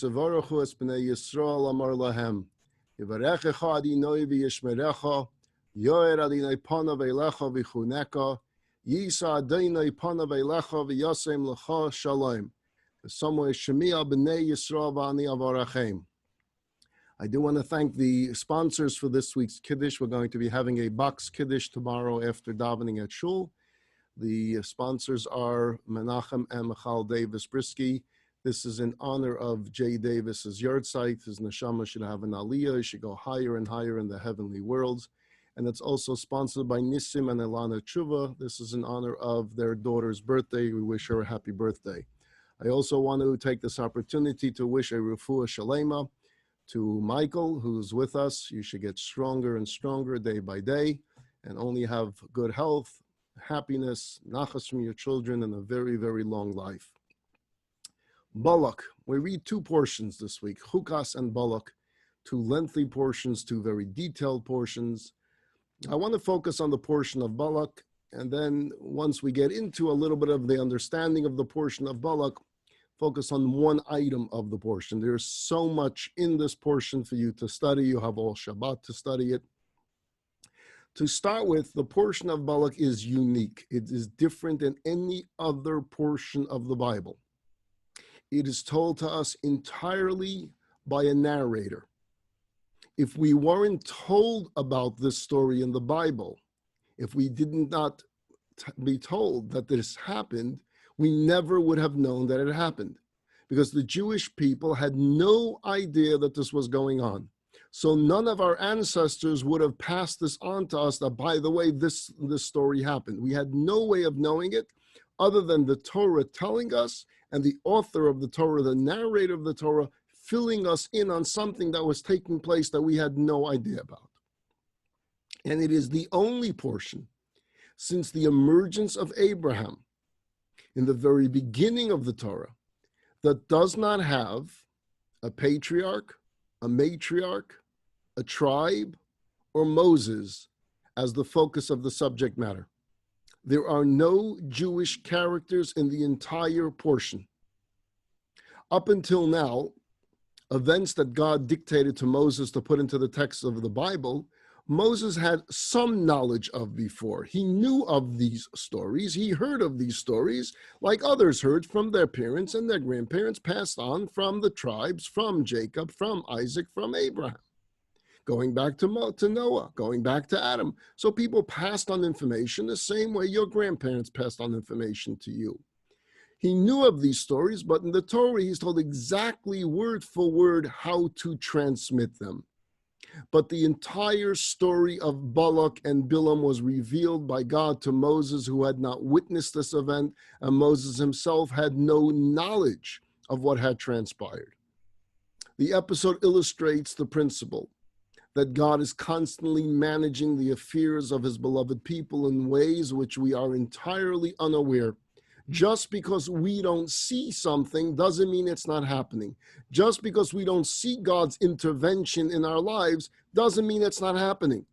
Sevarechu es b'nei Yisrael amar lahem. Yivarechecha Adonai v'yishmerecha. Yoer Adonai panav eilecha v'chuneka. Yisa Adonai panav eilecha v'yasem lecha shalom. Somewhere Shemiah b'nei Yisrael v'ani avarachem. I do want to thank the sponsors for this week's Kiddush. We're going to be having a box Kiddush tomorrow after davening at Shul. The sponsors are Menachem and Michal Davis Bryski. This is in honor of Jay Davis's yahrzeit. His neshama should have an aliyah. He should go higher and higher in the heavenly worlds. And it's also sponsored by Nissim and Elana Tshuva. This is in honor of their daughter's birthday. We wish her a happy birthday. I also want to take this opportunity to wish a refuah shalema to Michael, who's with us. You should get stronger and stronger day by day and only have good health, happiness, nachas from your children, and a very, very long life. Balak, we read two portions this week, Chukas and Balak, two lengthy portions, two very detailed portions. I want to focus on the portion of Balak, and then once we get into a little bit of the understanding of the portion of Balak, focus on one item of the portion. There's so much in this portion for you to study. You have all Shabbat to study it. To start with, the portion of Balak is unique. It is different than any other portion of the Bible. It is told to us entirely by a narrator. If we weren't told about this story in the Bible, if we did not be told that this happened, we never would have known that it happened, because the Jewish people had no idea that this was going on. So none of our ancestors would have passed this on to us that, by the way, this story happened. We had no way of knowing it other than the Torah telling us and the author of the Torah, the narrator of the Torah, filling us in on something that was taking place that we had no idea about. And it is the only portion since the emergence of Abraham in the very beginning of the Torah that does not have a patriarch, a matriarch, a tribe, or Moses as the focus of the subject matter. There are no Jewish characters in the entire portion. Up until now, events that God dictated to Moses to put into the text of the Bible, Moses had some knowledge of before. He knew of these stories. He heard of these stories like others heard from their parents and their grandparents, passed on from the tribes, from Jacob, from Isaac, from Abraham. Going back to Noah, going back to Adam. So people passed on information the same way your grandparents passed on information to you. He knew of these stories, but in the Torah, he's told exactly word for word how to transmit them. But the entire story of Balak and Billam was revealed by God to Moses, who had not witnessed this event, and Moses himself had no knowledge of what had transpired. The episode illustrates the principle that God is constantly managing the affairs of his beloved people in ways which we are entirely unaware. Just because we don't see something doesn't mean it's not happening. Just because we don't see God's intervention in our lives doesn't mean it's not happening.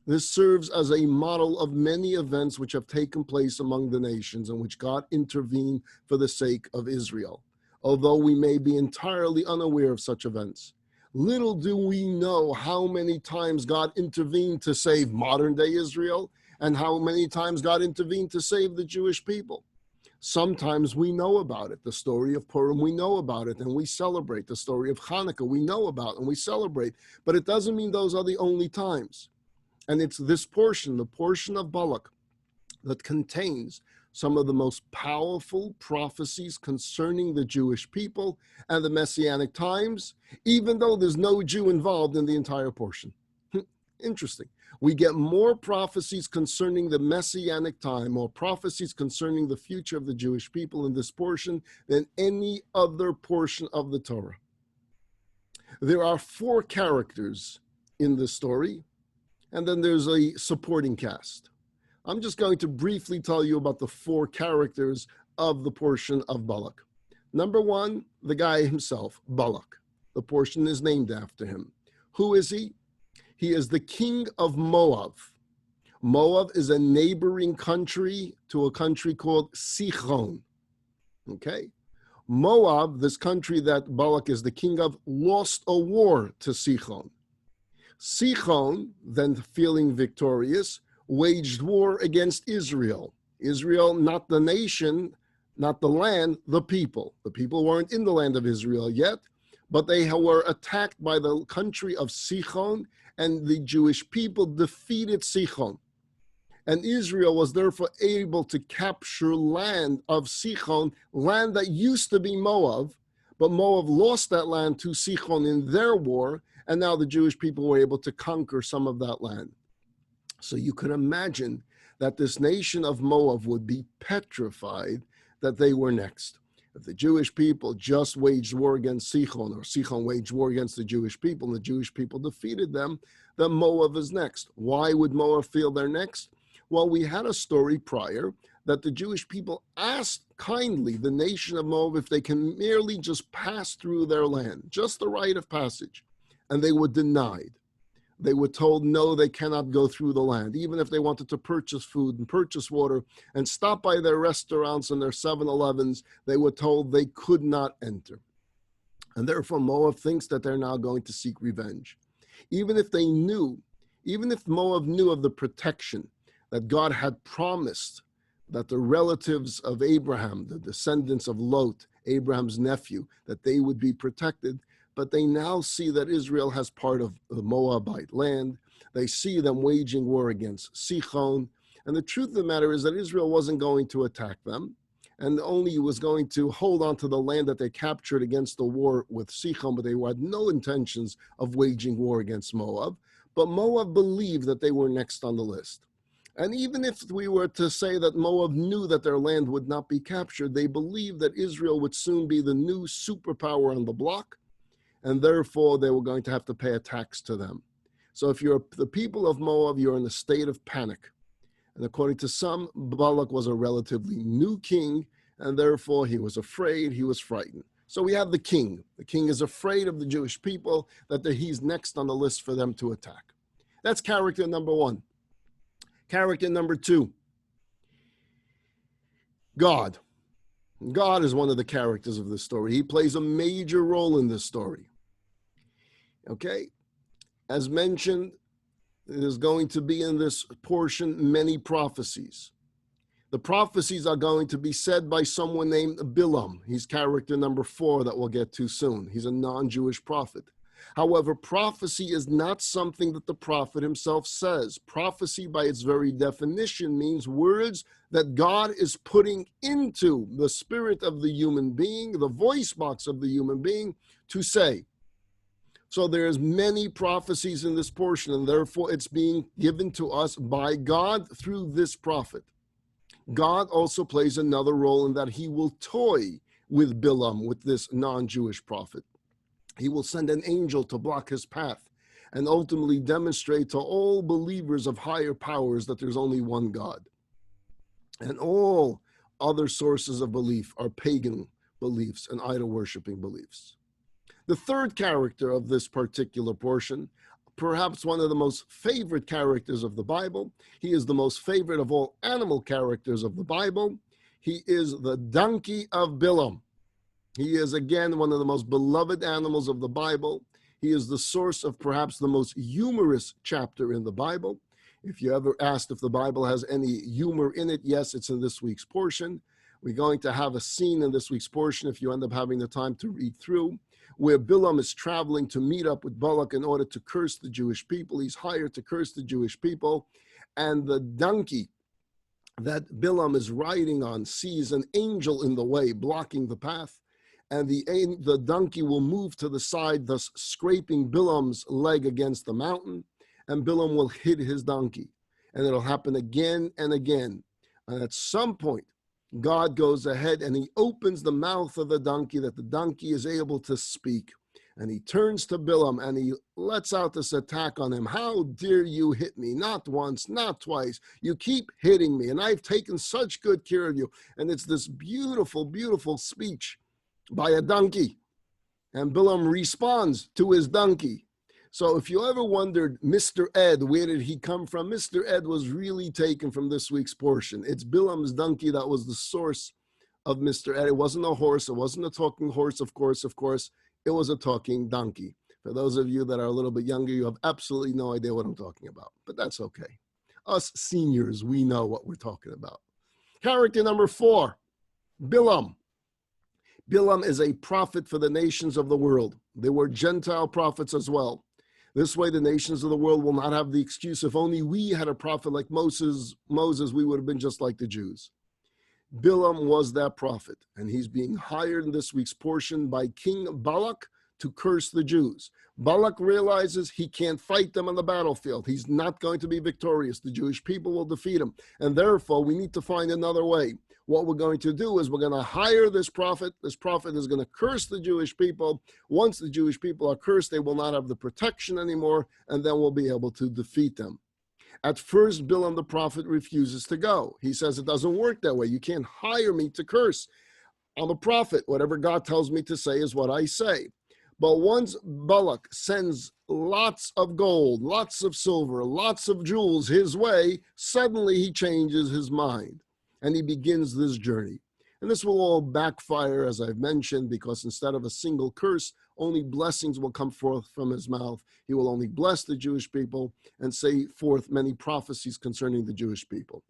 This serves as a model of many events which have taken place among the nations in which God intervened for the sake of Israel, although we may be entirely unaware of such events. Little do we know how many times God intervened to save modern-day Israel and how many times God intervened to save the Jewish people. Sometimes we know about it. The story of Purim, we know about it and we celebrate. The story of Hanukkah, we know about and we celebrate. But it doesn't mean those are the only times. And it's this portion, the portion of Balak, that contains some of the most powerful prophecies concerning the Jewish people and the Messianic times, even though there's no Jew involved in the entire portion. Interesting. We get more prophecies concerning the Messianic time, or prophecies concerning the future of the Jewish people in this portion than any other portion of the Torah. There are 4 characters in this story, and then there's a supporting cast. I'm just going to briefly tell you about the 4 characters of the portion of Balak. Number 1, the guy himself, Balak. The portion is named after him. Who is he? He is the king of Moab. Moab is a neighboring country to a country called Sichon. Okay? Moab, this country that Balak is the king of, lost a war to Sichon. Sichon, then feeling victorious, waged war against Israel. Israel, not the nation, not the land, the people. The people weren't in the land of Israel yet, but they were attacked by the country of Sichon, and the Jewish people defeated Sichon. And Israel was therefore able to capture land of Sichon, land that used to be Moab, but Moab lost that land to Sichon in their war, and now the Jewish people were able to conquer some of that land. So you could imagine that this nation of Moab would be petrified that they were next. If the Jewish people just waged war against Sichon, or Sichon waged war against the Jewish people, and the Jewish people defeated them, then Moab is next. Why would Moab feel they're next? Well, we had a story prior that the Jewish people asked kindly the nation of Moab if they can merely just pass through their land, just the right of passage, and they were denied. They were told, no, they cannot go through the land. Even if they wanted to purchase food and purchase water and stop by their restaurants and their 7-Elevens, they were told they could not enter. And therefore, Moab thinks that they're now going to seek revenge. Even if Moab knew of the protection that God had promised, that the relatives of Abraham, the descendants of Lot, Abraham's nephew, that they would be protected, but they now see that Israel has part of the Moabite land. They see them waging war against Sichon. And the truth of the matter is that Israel wasn't going to attack them, and only was going to hold on to the land that they captured against the war with Sichon, but they had no intentions of waging war against Moab. But Moab believed that they were next on the list. And even if we were to say that Moab knew that their land would not be captured, they believed that Israel would soon be the new superpower on the block, and therefore they were going to have to pay a tax to them. So if you're the people of Moab, you're in a state of panic. And according to some, Balak was a relatively new king, and therefore he was afraid, he was frightened. So we have the king. The king is afraid of the Jewish people, that he's next on the list for them to attack. That's character number one. Character number two, God. God is one of the characters of this story. He plays a major role in this story. Okay? As mentioned, there's going to be in this portion many prophecies. The prophecies are going to be said by someone named Billam. He's character number 4 that we'll get to soon. He's a non-Jewish prophet. However, prophecy is not something that the prophet himself says. Prophecy, by its very definition, means words that God is putting into the spirit of the human being, the voice box of the human being, to say. So there's many prophecies in this portion, and therefore it's being given to us by God through this prophet. God also plays another role in that he will toy with Billam, with this non-Jewish prophet. He will send an angel to block his path and ultimately demonstrate to all believers of higher powers that there's only one God. And all other sources of belief are pagan beliefs and idol-worshiping beliefs. The third character of this particular portion, perhaps one of the most favorite characters of the Bible. He is the most favorite of all animal characters of the Bible. He is the donkey of Billam. He is, again, one of the most beloved animals of the Bible. He is the source of perhaps the most humorous chapter in the Bible. If you ever asked if the Bible has any humor in it, yes, it's in this week's portion. We're going to have a scene in this week's portion, if you end up having the time to read through, where Billam is traveling to meet up with Balak in order to curse the Jewish people. He's hired to curse the Jewish people. And the donkey that Billam is riding on sees an angel in the way, blocking the path. And the donkey will move to the side, thus scraping Billam's leg against the mountain. And Billam will hit his donkey. And it'll happen again and again. And at some point, God goes ahead and he opens the mouth of the donkey, that the donkey is able to speak. And he turns to Billam and he lets out this attack on him. How dare you hit me? Not once, not twice. You keep hitting me, and I've taken such good care of you. And it's this beautiful, beautiful speech by a donkey. And Billam responds to his donkey. So if you ever wondered, Mr. Ed, where did he come from? Mr. Ed was really taken from this week's portion. It's Bilam's donkey that was the source of Mr. Ed. It wasn't a horse. It wasn't a talking horse, of course. It was a talking donkey. For those of you that are a little bit younger, you have absolutely no idea what I'm talking about, but that's okay. Us seniors, we know what we're talking about. Character number 4, Billam. Billam is a prophet for the nations of the world. They were Gentile prophets as well. This way, the nations of the world will not have the excuse, if only we had a prophet like Moses, we would have been just like the Jews. Billam was that prophet, and he's being hired in this week's portion by King Balak to curse the Jews. Balak realizes he can't fight them on the battlefield. He's not going to be victorious. The Jewish people will defeat him, and therefore we need to find another way. What we're going to do is we're going to hire this prophet. This prophet is going to curse the Jewish people. Once the Jewish people are cursed, they will not have the protection anymore, and then we'll be able to defeat them. At first, Billam the prophet refuses to go. He says, it doesn't work that way. You can't hire me to curse. I'm a prophet. Whatever God tells me to say is what I say. But once Balak sends lots of gold, lots of silver, lots of jewels his way, suddenly he changes his mind and he begins this journey. And this will all backfire, as I've mentioned, because instead of a single curse, only blessings will come forth from his mouth. He will only bless the Jewish people and say forth many prophecies concerning the Jewish people.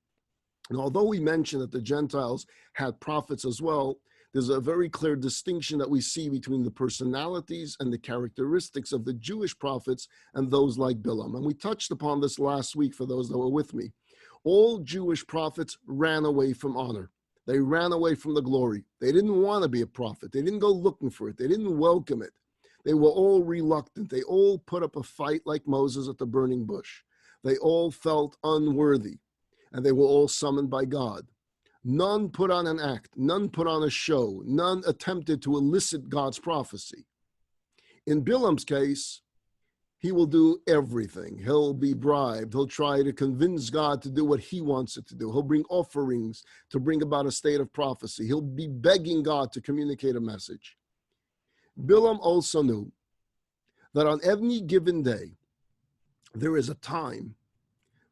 And although we mentioned that the Gentiles had prophets as well, there's a very clear distinction that we see between the personalities and the characteristics of the Jewish prophets and those like Billam. And we touched upon this last week for those that were with me. All Jewish prophets ran away from honor. They ran away from the glory. They didn't want to be a prophet. They didn't go looking for it. They didn't welcome it. They were all reluctant. They all put up a fight like Moses at the burning bush. They all felt unworthy, and they were all summoned by God. None put on an act. None put on a show. None attempted to elicit God's prophecy. In Billam's case, he will do everything. He'll be bribed. He'll try to convince God to do what he wants it to do. He'll bring offerings to bring about a state of prophecy. He'll be begging God to communicate a message. Billam also knew that on any given day, there is a time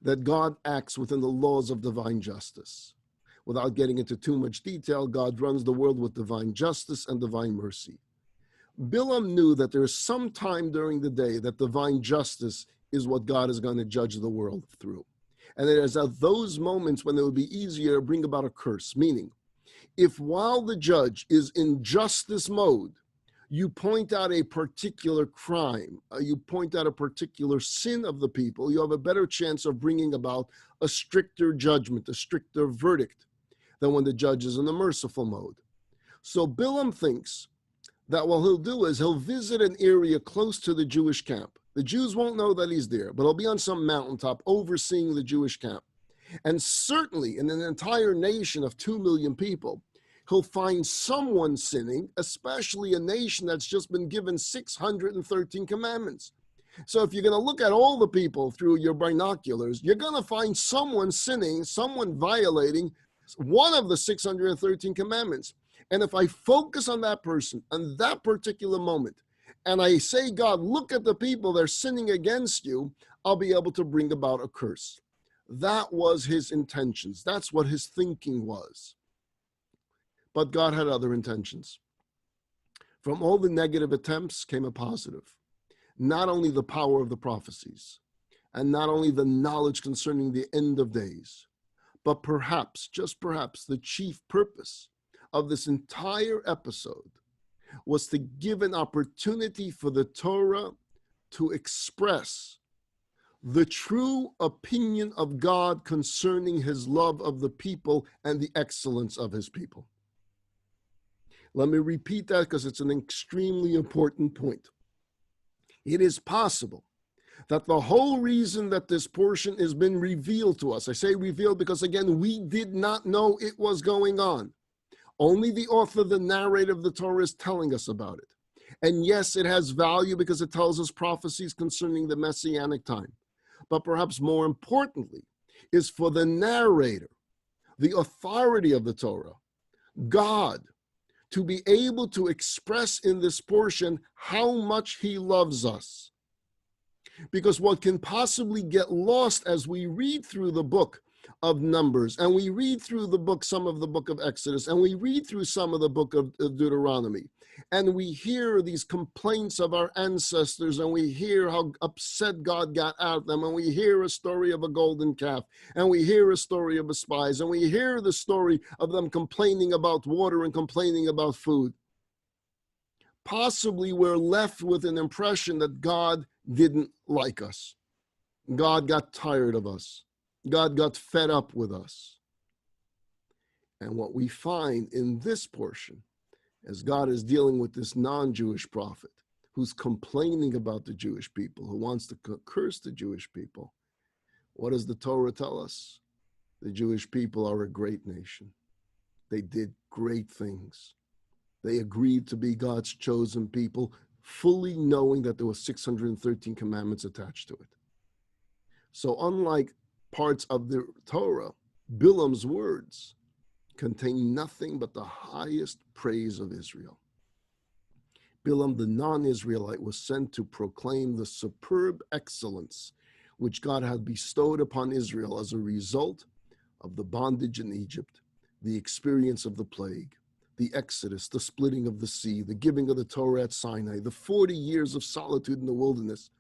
that God acts within the laws of divine justice. Without getting into too much detail, God runs the world with divine justice and divine mercy. Billam knew that there is some time during the day that divine justice is what God is going to judge the world through. And it is at those moments when it would be easier to bring about a curse, meaning if while the judge is in justice mode, you point out a particular crime, you point out a particular sin of the people, you have a better chance of bringing about a stricter judgment, a stricter verdict than when the judge is in the merciful mode. So Billam thinks that what he'll do is he'll visit an area close to the Jewish camp. The Jews won't know that he's there, but he'll be on some mountaintop overseeing the Jewish camp. And certainly in an entire nation of 2 million people, he'll find someone sinning, especially a nation that's just been given 613 commandments. So if you're going to look at all the people through your binoculars, you're going to find someone sinning, someone violating one of the 613 commandments. And if I focus on that person on that particular moment, and I say, God, look at the people, they're sinning against you, I'll be able to bring about a curse. That was his intentions. That's what his thinking was. But God had other intentions. From all the negative attempts came a positive. Not only the power of the prophecies, and not only the knowledge concerning the end of days, but perhaps, just perhaps, the chief purpose of this entire episode was to give an opportunity for the Torah to express the true opinion of God concerning his love of the people and the excellence of his people. Let me repeat that because it's an extremely important point. It is possible that the whole reason that this portion has been revealed to us, I say revealed because, again, we did not know it was going on. Only the author, the narrator of the Torah, is telling us about it. And yes, it has value because it tells us prophecies concerning the Messianic time. But perhaps more importantly is for the narrator, the authority of the Torah, God, to be able to express in this portion how much he loves us. Because what can possibly get lost as we read through the book of Numbers, and we read through some of the book of Exodus, and we read through some of the book of Deuteronomy, and we hear these complaints of our ancestors, and we hear how upset God got at them, and we hear a story of a golden calf, and we hear a story of a spies, and we hear the story of them complaining about water and complaining about food. Possibly we're left with an impression that God didn't like us. God got tired of us. God got fed up with us. And what we find in this portion, as God is dealing with this non-Jewish prophet who's complaining about the Jewish people, who wants to curse the Jewish people, what does the Torah tell us? The Jewish people are a great nation. They did great things. They agreed to be God's chosen people, fully knowing that there were 613 commandments attached to it. So unlike parts of the Torah, Billam's words contain nothing but the highest praise of Israel. Billam, the non-Israelite, was sent to proclaim the superb excellence which God had bestowed upon Israel as a result of the bondage in Egypt, the experience of the plague, the Exodus, the splitting of the sea, the giving of the Torah at Sinai, the 40 years of solitude in the wilderness,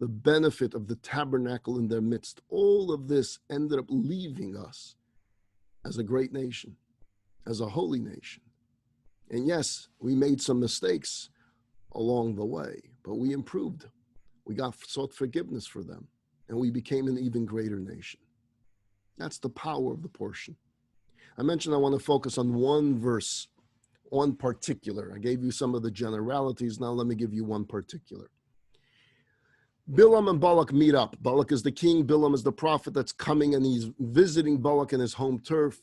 the benefit of the tabernacle in their midst. All of this ended up leaving us as a great nation, as a holy nation. And yes, we made some mistakes along the way, but we improved. We sought forgiveness for them, and we became an even greater nation. That's the power of the portion. I mentioned I want to focus on one verse, one particular. I gave you some of the generalities. Now let me give you one particular. Billam and Balak meet up. Balak is the king. Billam is the prophet that's coming, and he's visiting Balak in his home turf.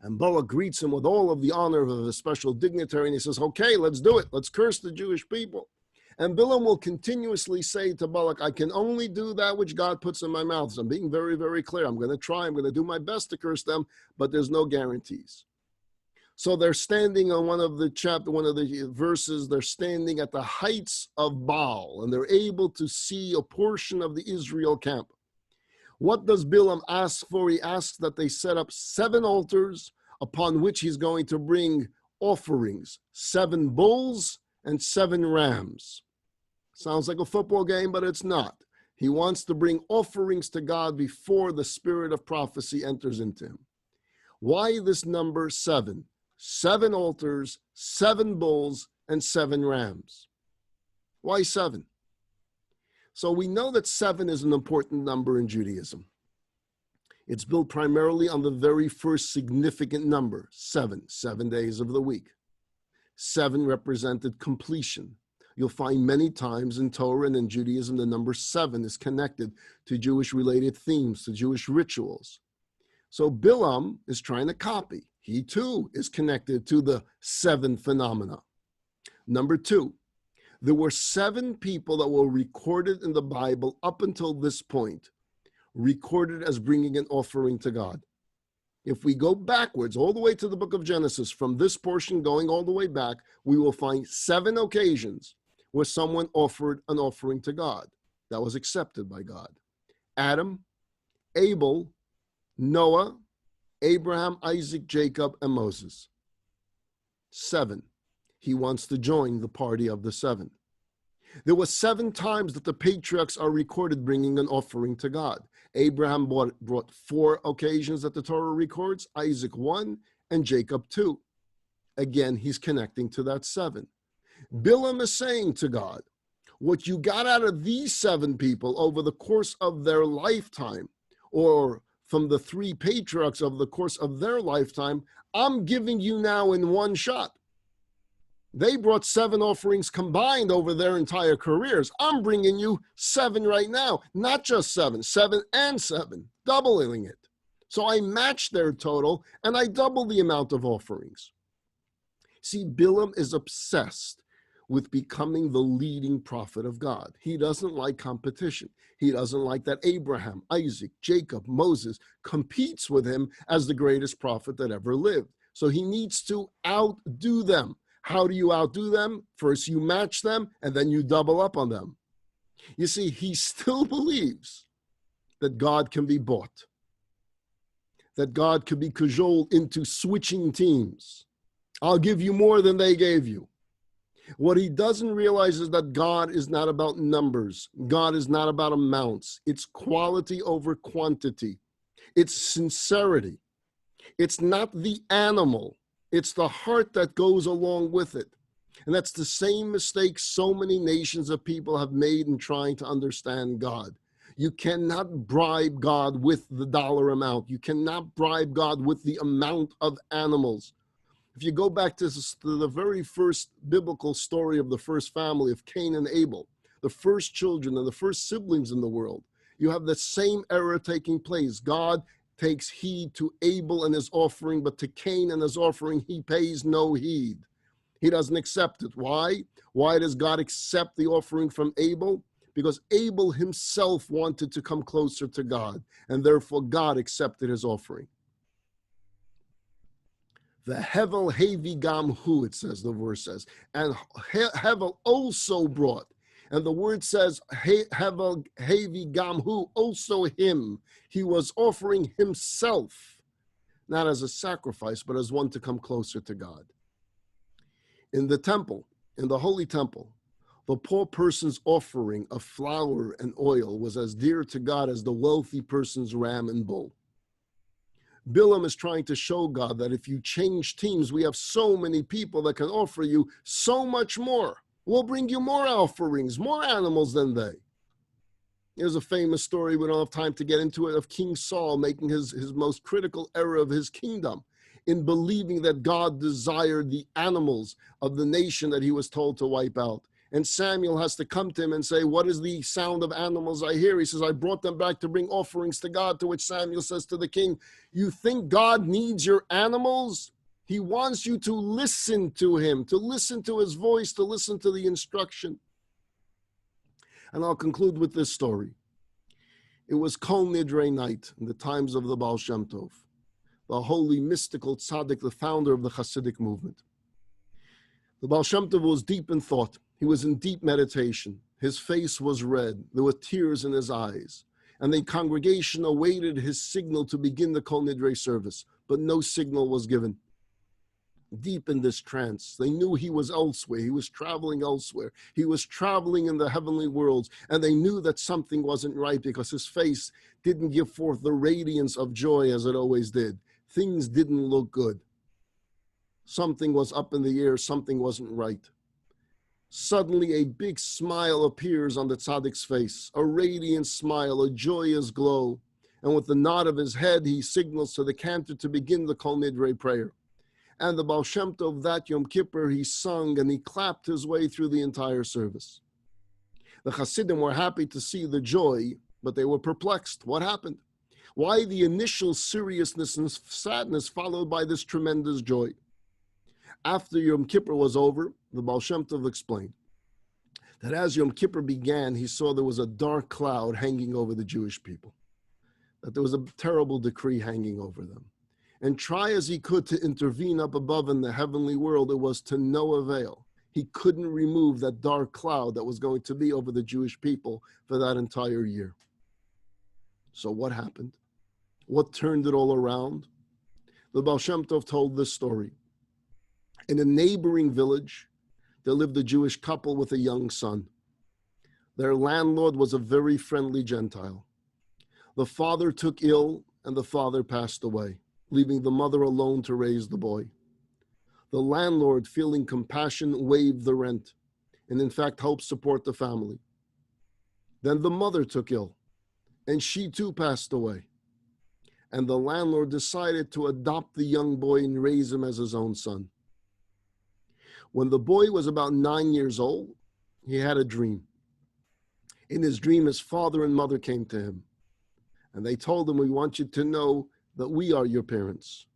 And Balak greets him with all of the honor of a special dignitary, and he says, okay, let's do it. Let's curse the Jewish people. And Billam will continuously say to Balak, I can only do that which God puts in my mouth. So I'm being very, very clear. I'm going to try. I'm going to do my best to curse them, but there's no guarantees. So they're standing on one of the verses, they're standing at the heights of Baal, and they're able to see a portion of the Israel camp. What does Billam ask for? He asks that they set up 7 altars upon which he's going to bring offerings, 7 bulls and 7 rams. Sounds like a football game, but it's not. He wants to bring offerings to God before the spirit of prophecy enters into him. Why this number 7? 7 altars, 7 bulls, and 7 rams. Why 7? So we know that 7 is an important number in Judaism. It's built primarily on the very first significant number, 7 days of the week. 7 represented completion. You'll find many times in Torah and in Judaism, the number 7 is connected to Jewish-related themes, to Jewish rituals. So Billam is trying to copy. He too is connected to the 7 phenomena. Number 2, there were 7 people that were recorded in the Bible up until this point, recorded as bringing an offering to God. If we go backwards all the way to the book of Genesis, from this portion going all the way back, we will find 7 occasions where someone offered an offering to God that was accepted by God. Adam, Abel, Noah, Abraham, Isaac, Jacob, and Moses. 7. He wants to join the party of the 7. There were 7 times that the patriarchs are recorded bringing an offering to God. Abraham brought 4 occasions that the Torah records, Isaac 1, and Jacob 2. Again, he's connecting to that 7. Billam is saying to God, what you got out of these 7 people over the course of their lifetime, or from the 3 patriarchs over the course of their lifetime, I'm giving you now in one shot. They brought 7 offerings combined over their entire careers. I'm bringing you 7 right now, not just 7, 7 and 7, doubling it. So I match their total and I double the amount of offerings. See, Billam is obsessed with becoming the leading prophet of God. He doesn't like competition. He doesn't like that Abraham, Isaac, Jacob, Moses competes with him as the greatest prophet that ever lived. So he needs to outdo them. How do you outdo them? First, you match them, and then you double up on them. You see, he still believes that God can be bought. that God could be cajoled into switching teams. I'll give you more than they gave you. What he doesn't realize is that God is not about numbers. God is not about amounts. It's quality over quantity. It's sincerity. It's not the animal. It's the heart that goes along with it. And that's the same mistake so many nations of people have made in trying to understand God. You cannot bribe God with the dollar amount. You cannot bribe God with the amount of animals. If you go back to the very first biblical story of the first family of Cain and Abel, the first children and the first siblings in the world, you have the same error taking place. God takes heed to Abel and his offering, but to Cain and his offering, he pays no heed. He doesn't accept it. Why? Why does God accept the offering from Abel? Because Abel himself wanted to come closer to God, and therefore God accepted his offering. The Hevel Hevi Gam Hu, it says, the verse says, and Hevel also brought, and the word says, Hevel Hevi Gam Hu, also him. He was offering himself, not as a sacrifice, but as one to come closer to God. In the temple, in the holy temple, the poor person's offering of flour and oil was as dear to God as the wealthy person's ram and bull. Billam is trying to show God that if you change teams, we have so many people that can offer you so much more. We'll bring you more offerings, more animals than they. There's a famous story, we don't have time to get into it, of King Saul making his most critical error of his kingdom in believing that God desired the animals of the nation that he was told to wipe out. And Samuel has to come to him and say, what is the sound of animals I hear? He says, I brought them back to bring offerings to God, to which Samuel says to the king, you think God needs your animals? He wants you to listen to him, to listen to his voice, to listen to the instruction. And I'll conclude with this story. It was Kol Nidre night in the times of the Baal Shem Tov, the holy mystical tzaddik, the founder of the Hasidic movement. The Baal Shem Tov was deep in thought. He was in deep meditation. His face was red. There were tears in his eyes. And the congregation awaited his signal to begin the Kol Nidre service, but no signal was given. Deep in this trance, they knew he was elsewhere. He was traveling elsewhere. He was traveling in the heavenly worlds, and they knew that something wasn't right because his face didn't give forth the radiance of joy as it always did. Things didn't look good. Something was up in the air. Something wasn't right. Suddenly, a big smile appears on the tzaddik's face, a radiant smile, a joyous glow. And with the nod of his head, he signals to the cantor to begin the Kol Nidre prayer. And the Baal Shem Tov that Yom Kippur, he sung and he clapped his way through the entire service. The Hasidim were happy to see the joy, but they were perplexed. What happened? Why the initial seriousness and sadness followed by this tremendous joy? After Yom Kippur was over, the Baal Shem Tov explained that as Yom Kippur began, he saw there was a dark cloud hanging over the Jewish people, that there was a terrible decree hanging over them. And try as he could to intervene up above in the heavenly world, it was to no avail. He couldn't remove that dark cloud that was going to be over the Jewish people for that entire year. So what happened? What turned it all around? The Baal Shem Tov told this story. In a neighboring village, there lived a Jewish couple with a young son. Their landlord was a very friendly Gentile. The father took ill and the father passed away, leaving the mother alone to raise the boy. The landlord, feeling compassion, waived the rent and in fact helped support the family. Then the mother took ill and she too passed away. And the landlord decided to adopt the young boy and raise him as his own son. When the boy was about 9 years old, he had a dream. In his dream, his father and mother came to him and they told him, we want you to know that we are your parents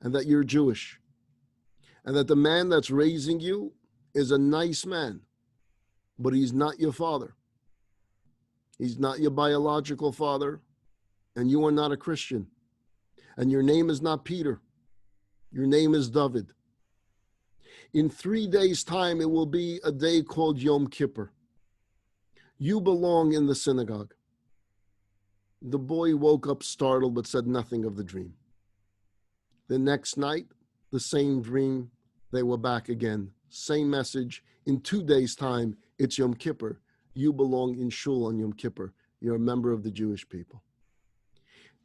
and that you're Jewish and that the man that's raising you is a nice man, but he's not your father. He's not your biological father, and you are not a Christian. And your name is not Peter. Your name is David. In 3 days' time, it will be a day called Yom Kippur. You belong in the synagogue. The boy woke up startled but said nothing of the dream. The next night, the same dream. They were back again. Same message. In 2 days' time, it's Yom Kippur. You belong in Shul on Yom Kippur. You're a member of the Jewish people.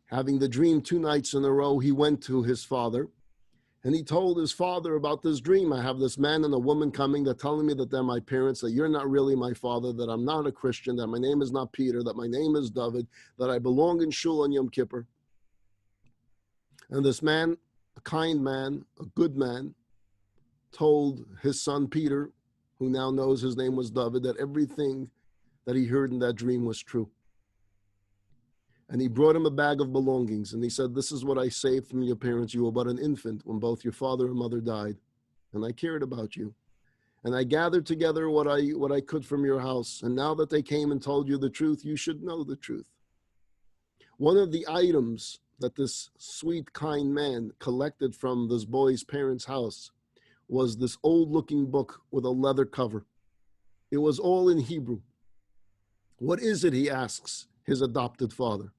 Having the dream 2 nights in a row, he went to his father, and he told his father about this dream. I have this man and a woman coming. They're telling me that they're my parents, that you're not really my father, that I'm not a Christian, that my name is not Peter, that my name is David, that I belong in Shul on Yom Kippur. And this man, a kind man, a good man, told his son Peter, who now knows his name was David, that everything that he heard in that dream was true. And he brought him a bag of belongings, and he said, this is what I saved from your parents. You were but an infant when both your father and mother died, and I cared about you. And I gathered together what I could from your house, and now that they came and told you the truth, you should know the truth. One of the items that this sweet, kind man collected from this boy's parents' house was this old-looking book with a leather cover. It was all in Hebrew. What is it, he asks his adopted father.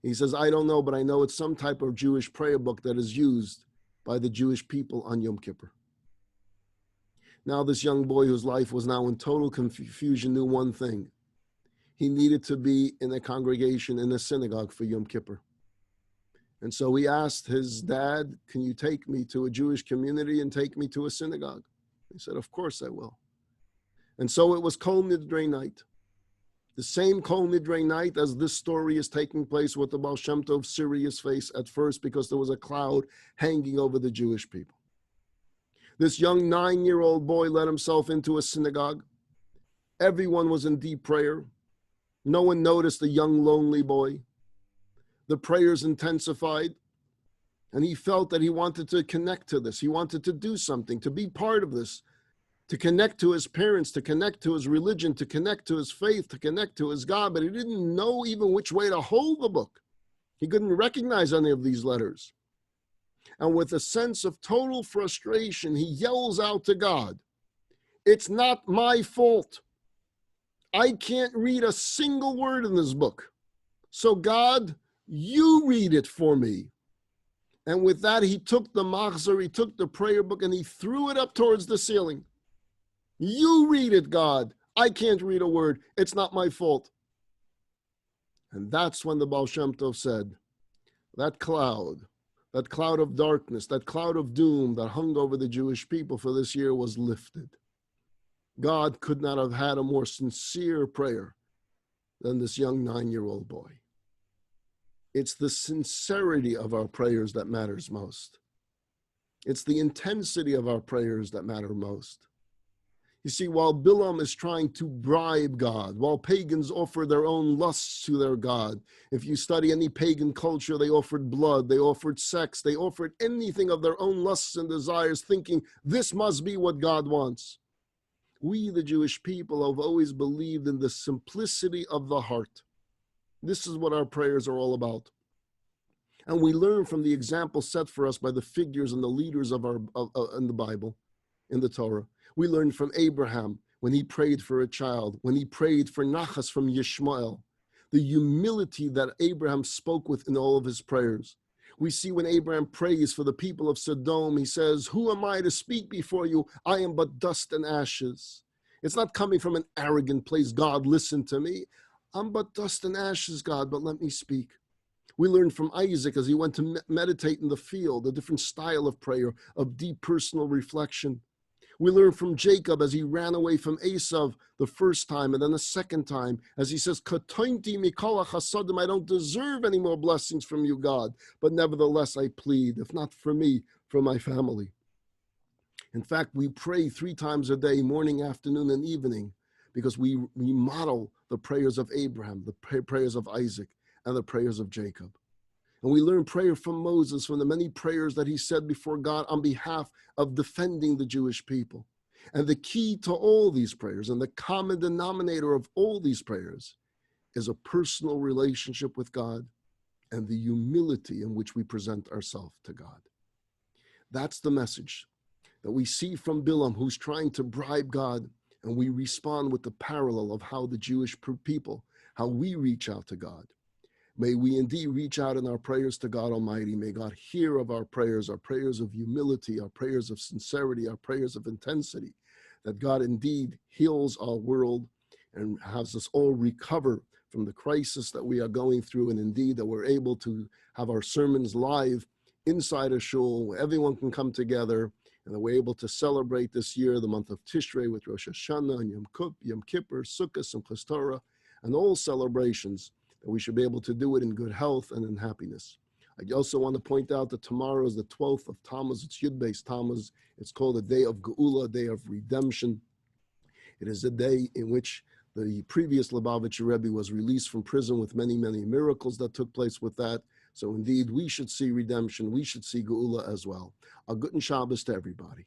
He says, I don't know, but I know it's some type of Jewish prayer book that is used by the Jewish people on Yom Kippur. Now this young boy whose life was now in total confusion knew one thing. He needed to be in a congregation, in a synagogue for Yom Kippur. And so he asked his dad, can you take me to a Jewish community and take me to a synagogue? He said, of course I will. And so it was Kol Nidrei night. The same Kol Nidrei night as this story is taking place with the Baal Shem Tov's serious face at first, because there was a cloud hanging over the Jewish people. This young 9-year-old boy let himself into a synagogue. Everyone was in deep prayer. No one noticed the young lonely boy. The prayers intensified, and he felt that he wanted to connect to this. He wanted to do something, to be part of this, to connect to his parents, to connect to his religion, to connect to his faith, to connect to his God, but he didn't know even which way to hold the book. He couldn't recognize any of these letters. And with a sense of total frustration, he yells out to God, it's not my fault. I can't read a single word in this book. So God, you read it for me. And with that, he took the machzor, he took the prayer book, and he threw it up towards the ceiling. You read it, God. I can't read a word. It's not my fault. And that's when the Baal Shem Tov said, that cloud of darkness, that cloud of doom that hung over the Jewish people for this year was lifted. God could not have had a more sincere prayer than this young 9-year-old boy. It's the sincerity of our prayers that matters most. It's the intensity of our prayers that matter most. You see, while Billam is trying to bribe God, while pagans offer their own lusts to their God, if you study any pagan culture, they offered blood, they offered sex, they offered anything of their own lusts and desires, thinking this must be what God wants. We, the Jewish people, have always believed in the simplicity of the heart. This is what our prayers are all about. And we learn from the example set for us by the figures and the leaders in the Bible, in the Torah. We learn from Abraham when he prayed for a child, when he prayed for Nachas from Yishmael, the humility that Abraham spoke with in all of his prayers. We see when Abraham prays for the people of Sodom, he says, who am I to speak before you? I am but dust and ashes. It's not coming from an arrogant place. God, listen to me. I'm but dust and ashes, God, but let me speak. We learned from Isaac as he went to meditate in the field, a different style of prayer, of deep personal reflection. We learn from Jacob as he ran away from Esau the first time and then the second time, as he says, Katointi mikol hachasadim, I don't deserve any more blessings from you, God, but nevertheless I plead, if not for me, for my family. In fact, we pray 3 times a day, morning, afternoon, and evening, because we model the prayers of Abraham, the prayers of Isaac, and the prayers of Jacob. And we learn prayer from Moses, from the many prayers that he said before God on behalf of defending the Jewish people. And the key to all these prayers and the common denominator of all these prayers is a personal relationship with God and the humility in which we present ourselves to God. That's the message that we see from Billam, who's trying to bribe God, and we respond with the parallel of how the Jewish people, how we reach out to God. May we indeed reach out in our prayers to God Almighty. May God hear of our prayers of humility, our prayers of sincerity, our prayers of intensity, that God indeed heals our world and has us all recover from the crisis that we are going through, and indeed that we're able to have our sermons live inside a shul where everyone can come together, and that we're able to celebrate this year the month of Tishrei with Rosh Hashanah and Yom Kippur, Sukkot, Simchas Torah, and all celebrations, that we should be able to do it in good health and in happiness. I also want to point out that tomorrow is the 12th of Tammuz. It's Yud-Beis Tammuz. It's called a day of Geula, a day of redemption. It is a day in which the previous Lubavitcher Rebbe was released from prison with many, many miracles that took place with that. So indeed, we should see redemption. We should see Geula as well. A good Shabbos to everybody.